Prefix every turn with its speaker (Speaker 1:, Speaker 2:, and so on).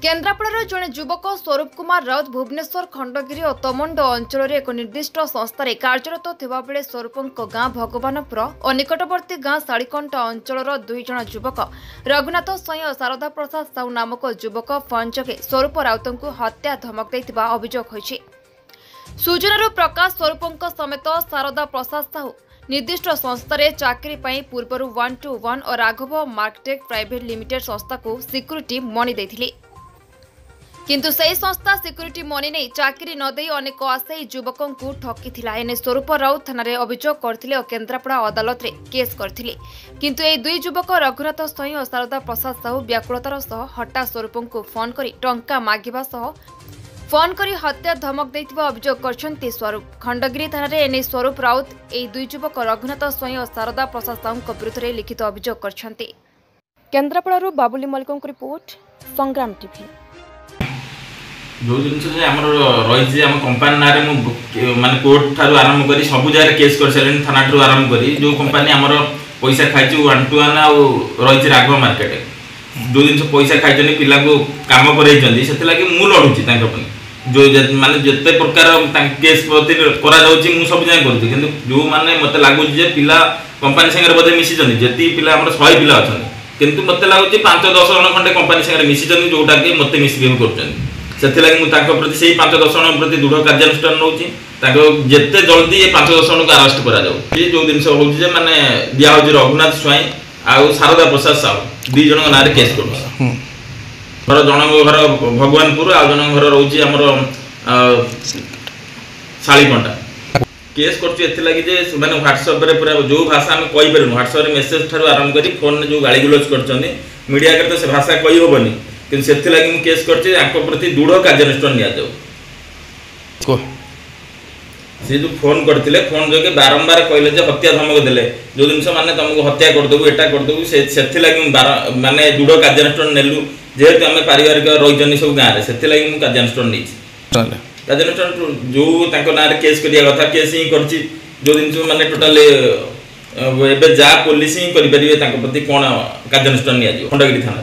Speaker 1: केन्द्रापड़ार जड़े युवक स्वरूप कुमार राउत भुवनेश्वर खंडगिरी और तमंड अंचल एक निर्दिष्ट संस्थार कार्यरत थिबा बेले स्वरूपों गाँ भगवानपुर और निकटवर्ती गाँ शाड़ीकंटा अंचल दुई जन युवक रघुनाथ स्वाई और शारदा प्रसाद साहू नामक युवक फोन जगे स्वरूप राउत को हत्या धमक देथिबा अभियोग होइछि। सूचना प्रकाश स्वरूपों समेत शारदा प्रसाद साहू निर्दिष्ट संस्थार चाकरी पाई पूर्व 121 और राघव मार्कटेक प्राइवेट लिमिटेड संस्था को सिक्यूरीटी मनी देथिले, किंतु सही संस्था सिक्यूरीटी मनी नहीं चाकरी न दे अनेक आशायी युवकों को ठकिथिला। एने स्वरूप राउत थाना अभियोग करथिले और केन्द्रापड़ा अदालत रे केस करथिले, किंतु ए दुई युवक रघुनाथ स्वाई और शारदा प्रसाद साहू व्याकुलतार सह हटा स्वरूपों को फोन करी टंका मागिबा सह फोन करी हत्या धमक देथिबा अभियोग करछन्ती स्वरूप। खंडगिरी थाना रे एने स्वरूप राउत ए दुई युवक रघुनाथ स्वाई और शारदा प्रसाद साहू विरुद्ध रे लिखित अभियोग करछन्ती। केन्द्रापड़ारू बाबुली मल्लिकों रिपोर्ट, संग्राम टीवी।
Speaker 2: जो जिन आम रही आम कंपानी ना माने कोर्ट ठार आरंभ कर सब जगह केस कर सारे थाना ठार आरंभ कर जो कंपानी आमर पैसा खाई 121 रही राघव मार्केट जो जिन पैसा खाई पिला को काम कर लड़ुची जो माने जिते प्रकार केस प्रति करा सब जगह करुँच कि जो मैंने मत लगुच पिला कंपानी सागर बोधे मिसी जी पिला 100 पिला अच्छा किंतु मत लगुच 5-10 जन खंडे कंपानी सागर मिसी जोटा कि मत मिसबिहेव कर प्रति से 5-10 जन प्रति दृढ़ कार्यानुष्ठान नौकरी जिते जल्दी ये 5-10 जन को अरेस्ट करा जो जिन हूँ माने दिया रघुनाथ स्वाई आउ शारदा प्रसाद साहू दी जन ना केस कर घर जन घर भगवानपुर आउ जन घर रोचे आमर शाड़ीकंटा केस कर मैंने व्हाट्सएप पूरा जो भाषा आम कहीपर व्हाट्सएप मेसेज ठार आरंभ कर फोन जो गाड़ी गुलज कर मीडिया के तो से भाषा कही हेनी कि केस कर प्रति दृढ़ कार्यानुष्ठान नि सी जो फोन करते फोन जगह बारंबार कहले हत्या धमक देले जो जिन माने तुमको हत्या करदेबू एटा करदेबू से माने दृढ़ कार्यानुष्ठान नेलु जेहेतु आम पारिवारिक रही सब गाँव में से कार्यानुष्ठान नहीं कार्यानुष्ठान जो ना केस करिया कथा केस ही कर जो जिन माने टोटाल एवं जा पुलिस ही करें प्रति कौन कार्यानुष्ठान नि खंडगिरी थाना।